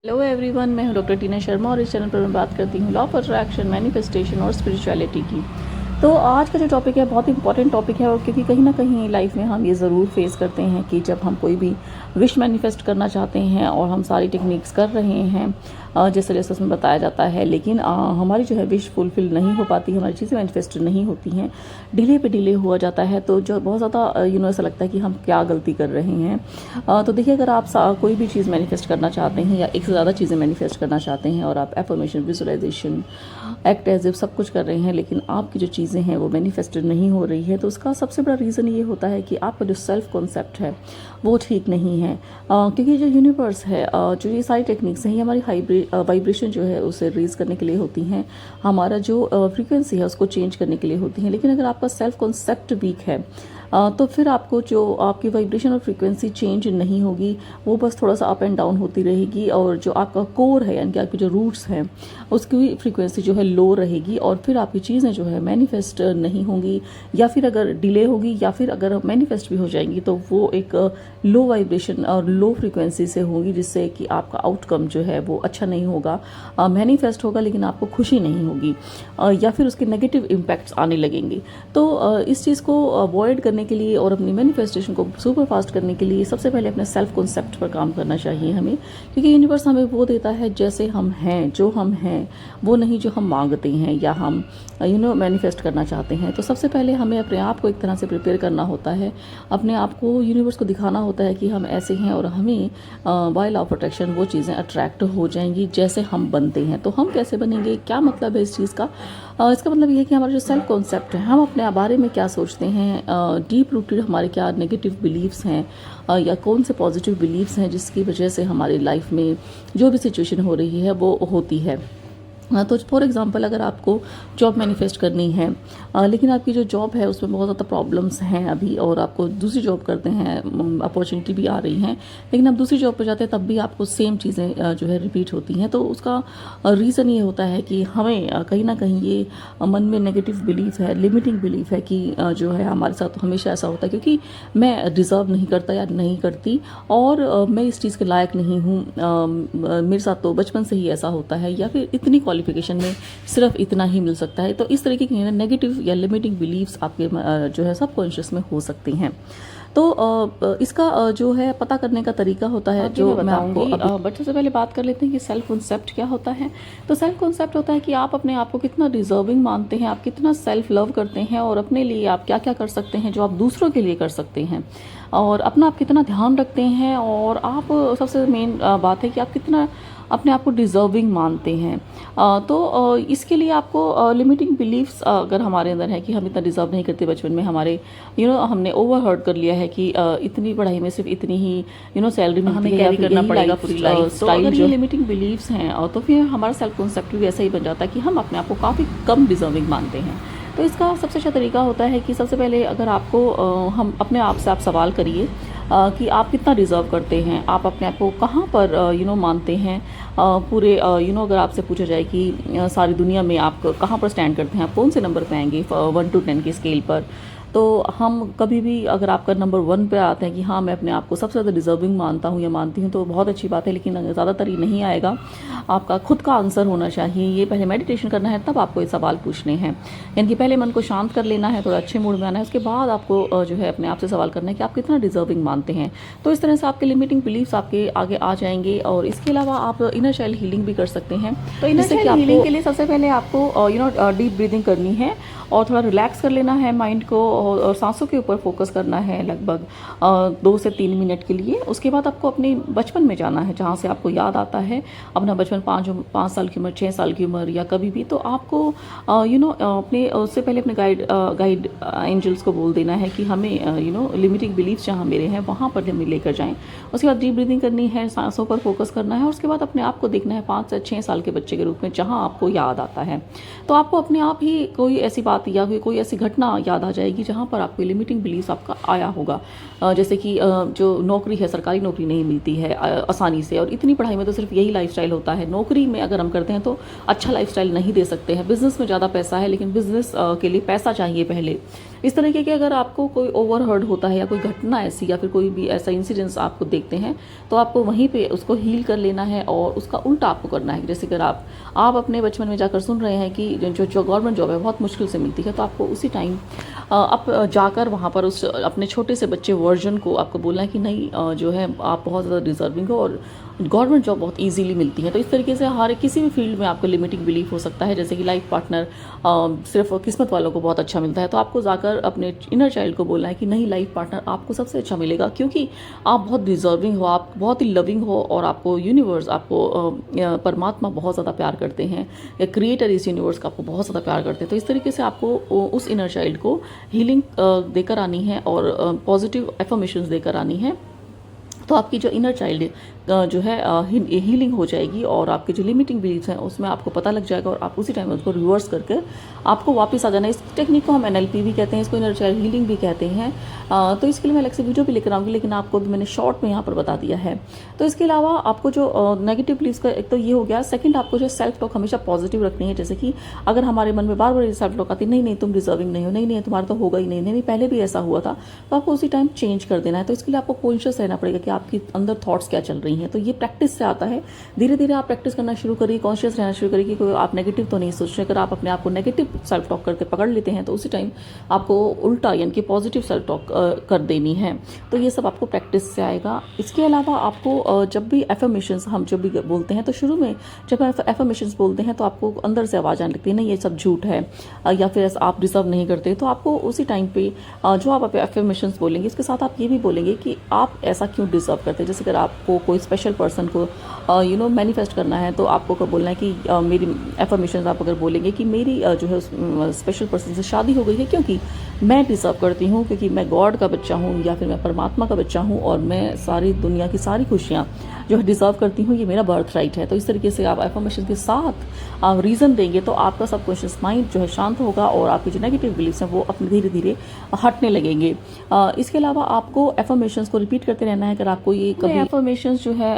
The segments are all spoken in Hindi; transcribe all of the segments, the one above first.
हेलो एवरीवन, मैं हूं डॉक्टर टीना शर्मा और इस चैनल पर मैं बात करती हूं लॉ ऑफ अट्रैक्शन, मैनिफेस्टेशन और स्पिरिचुअलिटी की। तो आज का जो टॉपिक है बहुत इंपॉर्टेंट टॉपिक है, और क्योंकि कहीं ना कहीं लाइफ में हम ये ज़रूर फेस करते हैं कि जब हम कोई भी विश मैनिफेस्ट करना चाहते हैं और हम सारी टेक्निक्स कर रहे हैं जैसे जैसे उसमें बताया जाता है, लेकिन हमारी जो है विश फुलफिल नहीं हो पाती, हमारी चीज़ें मैनिफेस्ट नहीं होती हैं, डिले पे डिले हुआ जाता है। तो जो बहुत ज़्यादा ऐसा लगता है कि हम क्या गलती कर रहे हैं। तो देखिए, अगर आप कोई भी चीज़ मैनिफेस्ट करना चाहते हैं या एक से ज़्यादा चीज़ें मैनिफेस्ट करना चाहते हैं और आप affirmation, visualisation, act as if सब कुछ कर रहे हैं, लेकिन आपकी जो चीज़ें हैं वो मैनिफेस्टेड नहीं हो रही है, तो उसका सबसे बड़ा रीज़न ये होता है कि आपका जो सेल्फ कॉन्सेप्ट है वो ठीक नहीं है। क्योंकि जो यूनिवर्स है, जो ये सारी टेक्निक्स हैं, ये हमारी वाइब्रेशन जो है उसे रेज करने के लिए होती हैं, हमारा जो फ्रीक्वेंसी है उसको चेंज करने के लिए होती हैं। लेकिन अगर आपका सेल्फ कॉन्सेप्ट वीक है तो फिर आपको जो आपकी वाइब्रेशन और फ्रीक्वेंसी चेंज नहीं होगी, वो बस थोड़ा सा अप एंड डाउन होती रहेगी, और जो आपका कोर है यानी कि आपके जो रूट्स हैं उसकी फ्रीक्वेंसी जो है लो रहेगी, और फिर आपकी चीज़ें जो है मैनिफेस्ट नहीं होंगी, या फिर अगर डिले होगी या फिर अगर मैनिफेस्ट भी हो जाएंगी तो वो एक लो वाइब्रेशन और लो फ्रीक्वेंसी से होगी, जिससे कि आपका आउटकम जो है वो अच्छा नहीं होगा। मैनिफेस्ट होगा लेकिन आपको खुशी नहीं होगी, या फिर उसके नेगेटिव इम्पैक्ट्स आने लगेंगे। तो इस चीज़ को अवॉइड करने के लिए और अपनी मैनिफेस्टेशन को सुपर फास्ट करने के लिए सबसे पहले अपने सेल्फ कॉन्सेप्ट पर काम करना चाहिए हमें, क्योंकि यूनिवर्स हमें वो देता है जैसे हम हैं, जो हम हैं वो नहीं जो हम मांगते हैं या हम मैनिफेस्ट करना चाहते हैं। तो सबसे पहले हमें अपने आप को एक तरह से प्रिपेयर करना होता है, अपने आप को यूनिवर्स को दिखाना होता है कि हम ऐसे हैं, और हमें बाय लॉ ऑफ अट्रैक्शन वो चीज़ें अट्रैक्ट हो जाएंगी जैसे हम बनते हैं। तो हम कैसे बनेंगे, क्या मतलब है इस चीज़ का? इसका मतलब ये है कि हमारा जो सेल्फ कॉन्सेप्ट है, हम अपने बारे में क्या सोचते हैं, डीप रूटेड हमारे क्या नेगेटिव बिलीव्स हैं या कौन से पॉजिटिव बिलीव्स हैं जिसकी वजह से हमारी लाइफ में जो भी सिचुएशन हो रही है वो होती है। तो फॉर एग्जांपल, अगर आपको जॉब मैनिफेस्ट करनी है, लेकिन आपकी जो जॉब है उसमें बहुत ज़्यादा प्रॉब्लम्स हैं अभी, और आपको दूसरी जॉब करते हैं, अपॉर्चुनिटी भी आ रही हैं, लेकिन आप दूसरी जॉब पर जाते हैं तब भी आपको सेम चीज़ें जो है रिपीट होती हैं। तो उसका रीज़न ये होता है कि हमें कहीं ना कहीं ये मन में नेगेटिव बिलीफ है, लिमिटिंग बिलीफ है कि जो है हमारे साथ हमेशा ऐसा होता है क्योंकि मैं डिज़र्व नहीं करता या नहीं करती, और मैं इस चीज़ के लायक नहीं हूँ, मेरे साथ तो बचपन से ही ऐसा होता है, या फिर इतनी क्वालिफिकेशन में सिर्फ इतना ही मिल सकता है। तो इस तरीके की नेगेटिव या लिमिटिंग बिलीव्स आपके जो है सबकॉन्शियस में हो सकती हैं। तो इसका जो है पता करने का तरीका होता है जो मैं आपको बट सबसे पहले बात कर लेते हैं कि सेल्फ कॉन्सेप्ट क्या होता है। तो सेल्फ कॉन्सेप्ट होता है कि आप अपने आप को कितना डिजर्विंग मानते हैं, आप कितना सेल्फ लव करते हैं, और अपने लिए आप क्या क्या कर सकते हैं जो आप दूसरों के लिए कर सकते हैं, और अपना आप कितना ध्यान रखते हैं, और आप सबसे मेन बात है कि आप कितना अपने आप को डिज़र्विंग मानते हैं। तो इसके लिए आपको लिमिटिंग बिलीफ्स अगर हमारे अंदर है कि हम इतना डिज़र्व नहीं करते, बचपन में हमारे हमने ओवरहर्ड कर लिया है कि इतनी पढ़ाई में सिर्फ इतनी ही सैलरी में हमें कैरी करना पड़ेगा पूरी लाइफ। तो अगर ये लिमिटिंग बिलीफ्स हैं तो फिर हमारा सेल्फ कॉन्सेप्ट भी ऐसा ही बन जाता है कि हम अपने आप को काफ़ी कम डिज़र्विंग मानते हैं। तो इसका सबसे अच्छा तरीका होता है कि सबसे पहले अगर आपको हम अपने आप से आप सवाल करिए कि आप कितना डिज़र्व करते हैं, आप अपने आप को कहाँ पर मानते हैं पूरे अगर आपसे पूछा जाए कि सारी दुनिया में आप कहाँ पर स्टैंड करते हैं, आप कौन से नंबर पे आएंगे 1 to 10 की स्केल पर। तो हम कभी भी अगर आपका नंबर 1 पे आते हैं कि हाँ मैं अपने आप को सबसे ज़्यादा डिज़र्विंग मानता हूँ या मानती हूँ, तो बहुत अच्छी बात है, लेकिन ज़्यादातर ये नहीं आएगा। आपका खुद का आंसर होना चाहिए। ये पहले मेडिटेशन करना है, तब आपको ये सवाल पूछने हैं, यानी कि पहले मन को शांत कर लेना है, थोड़ा अच्छे मूड में आना है, उसके बाद आपको जो है अपने आप से सवाल करना है कि आप कितना डिज़र्विंग मानते हैं। तो इस तरह से आपके लिमिटिंग बिलीव्स आपके आगे आ जाएंगे। और इसके अलावा आप इनर चाइल्ड हीलिंग भी कर सकते हैं। तो इनर चाइल्ड हीलिंग के लिए सबसे पहले आपको डीप ब्रीदिंग करनी है और थोड़ा रिलैक्स कर लेना है माइंड को, और सांसों के ऊपर फोकस करना है लगभग 2 से 3 मिनट के लिए। उसके बाद आपको अपने बचपन में जाना है, जहाँ से आपको याद आता है अपना बचपन, 5 साल की उम्र, 6 साल की उम्र, या कभी भी। तो आपको अपने उससे पहले अपने गाइड एंजल्स को बोल देना है कि हमें लिमिटिंग बिलीफ्स जहाँ मेरे हैं वहाँ पर हमें लेकर जाएं। उसके बाद डीप ब्रीदिंग करनी है, सांसों पर फोकस करना है, और उसके बाद अपने आप को देखना है 5 से 6 साल के बच्चे के रूप में, जहाँ आपको याद आता है। तो आपको अपने आप ही कोई ऐसी बात या फिर कोई ऐसी घटना याद आ जाएगी जहाँ पर आपको लिमिटिंग बिलीफ आपका आया होगा। जैसे कि जो नौकरी है, सरकारी नौकरी नहीं मिलती है आसानी से, और इतनी पढ़ाई में तो सिर्फ यही लाइफस्टाइल होता है। नौकरी में अगर हम करते हैं तो अच्छा लाइफस्टाइल नहीं दे सकते हैं। बिजनेस में ज़्यादा पैसा है, लेकिन बिजनेस के लिए पैसा चाहिए पहले, इस तरीके के अगर आपको कोई ओवरहर्ड होता है या कोई घटना ऐसी या फिर कोई भी ऐसा इंसिडेंस आपको देखते हैं, तो आपको वहीं पे उसको हील कर लेना है और उसका उल्टा आपको करना है। जैसे अगर आप अपने बचपन में जाकर सुन रहे हैं कि जो गवर्नमेंट जॉब है बहुत मुश्किल से मिलती है, तो आपको उसी टाइम आप जाकर वहाँ पर उस अपने छोटे से बच्चे वर्जन को आपको बोलना है कि नहीं, जो है आप बहुत ज़्यादा डिजर्विंग हो और गवर्नमेंट जॉब बहुत इजीली मिलती है। तो इस तरीके से हर किसी भी फील्ड में आपको लिमिटिंग बिलीफ हो सकता है, जैसे कि लाइफ पार्टनर सिर्फ किस्मत वालों को बहुत अच्छा मिलता है, तो आपको जाकर अपने इनर चाइल्ड को बोलना है कि नहीं, लाइफ पार्टनर आपको सबसे अच्छा मिलेगा, क्योंकि आप बहुत डिजर्विंग हो, आप बहुत ही लविंग हो और आपको यूनिवर्स, आपको परमात्मा बहुत ज़्यादा प्यार करते हैं, या क्रिएटर इस यूनिवर्स का आपको बहुत ज़्यादा प्यार करते हैं। तो इस तरीके से आपको उस इनर चाइल्ड को हीलिंग देकर आनी है और पॉजिटिव एफर्मेशंस देकर आनी है। तो आपकी जो इनर चाइल्ड जो है हीलिंग हो जाएगी और आपके जो लिमिटिंग बिलीफ्स हैं उसमें आपको पता लग जाएगा और आप उसी टाइम उसको रिवर्स करके आपको वापस आ जाना है। इस टेक्निक को हम NLP भी कहते हैं, इसको इनर चाइल्ड हीलिंग भी कहते हैं। तो इसके लिए मैं अलग से वीडियो भी लेकर आऊँगी, लेकिन आपको भी मैंने शॉर्ट में यहाँ पर बता दिया है। तो इसके अलावा आपको जो नेगेटिव बिलीफ्स का एक तो ये हो गया। सेकंड, आपको जो सेल्फ टॉक हमेशा पॉजिटिव रखनी है। जैसे कि अगर हमारे मन में बार बार सेल्फ टॉक आती, नहीं नहीं तुम डिजर्विंग नहीं हो, नहीं नहीं तुम्हारा तो होगा ही नहीं, नहीं पहले भी ऐसा हुआ था, तो आपको उसी टाइम चेंज कर देना है। तो इसके लिए आपको कॉन्शियस रहना पड़ेगा कि आपकी अंदर थॉट्स क्या चल रही हैं। तो ये प्रैक्टिस से आता है। धीरे धीरे आप प्रैक्टिस करना शुरू करिए, कॉन्शियस रहना शुरू करिए कि कोई आप नेगेटिव तो नहीं सोच रहे। अगर आप अपने आप को नेगेटिव सेल्फ टॉक करके पकड़ लेते हैं, तो उसी टाइम आपको उल्टा यानी कि पॉजिटिव सेल्फ टॉक कर देनी है। तो ये सब आपको प्रैक्टिस से आएगा। इसके अलावा आपको जब भी एफर्मेशंस हम जब भी बोलते हैं, तो शुरू में जब एफर्मेशंस बोलते हैं तो आपको अंदर से आवाज़ आने लगती है, नहीं ये सब झूठ है या फिर आप डिजर्व नहीं करते। तो आपको उसी टाइम पे जो आप एफर्मेशंस बोलेंगे, इसके साथ आप ये भी बोलेंगे कि आप ऐसा क्यों डिजर्व करते हैं। जैसे अगर आपको कोई स्पेशल पर्सन को मैनिफेस्ट करना है, तो आपको बोलना है कि मेरी एफर्मेशंस आप अगर बोलेंगे कि मेरी जो है स्पेशल पर्सन से शादी हो गई है, क्योंकि मैं डिजर्व करती हूँ, क्योंकि मैं गॉड का बच्चा हूँ या फिर मैं परमात्मा का बच्चा हूँ और मैं सारी दुनिया की सारी खुशियाँ जो है डिजर्व करती हूँ, ये मेरा बर्थ राइट है। तो इस तरीके से आप एफर्मेशन के साथ आप रीज़न देंगे, तो आपका सबकॉन्शियस माइंड जो है शांत होगा और आपके जो नेगेटिव बिलीफ्स हैं वो अपने धीरे धीरे हटने लगेंगे। इसके अलावा आपको एफर्मेशंस को रिपीट करते रहना है। अगर आपको ये कभी एफर्मेशंस जो है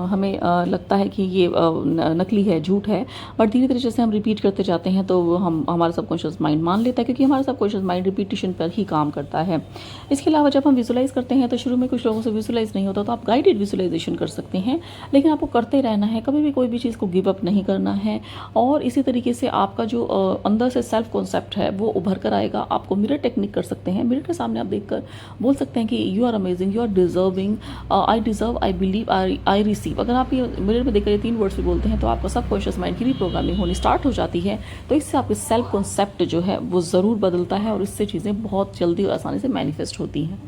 हमें लगता है कि ये नकली है, झूठ है, बट धीरे धीरे जैसे हम रिपीट करते जाते हैं तो हमारा सबकॉन्शियस माइंड मान लेता है, क्योंकि हमारा सबकॉन्शियस माइंड रिपीटिशन पर ही काम करता है। इसके अलावा जब हम विजुलाइज करते हैं, तो शुरू में कुछ लोगों से विजुलाइज नहीं होता, तो आप गाइडेड विजुलाइजेशन कर सकते हैं, लेकिन आपको करते रहना है, कभी भी कोई भी चीज़ को गिव अप नहीं करना है। और इसी तरीके से आपका जो अंदर से सेल्फ कॉन्सेप्ट है वो उभर कर आएगा। आपको मिरर टेक्निक कर सकते हैं, मिरर के सामने आप देखकर बोल सकते हैं कि you are amazing, you are deserving, I deserve, I believe, I receive. अगर आप ये मिरर में देखकर ये 3 वर्ड्स भी बोलते हैं, तो आपका सबकॉन्शियस माइंड की रिप्रोग्रामिंग होनी स्टार्ट हो जाती है। तो इससे आपके सेल्फ कॉन्सेप्ट जो है वो ज़रूर बदलता है और इससे चीज़ें बहुत जल्दी और आसानी से मैनिफेस्ट होती हैं।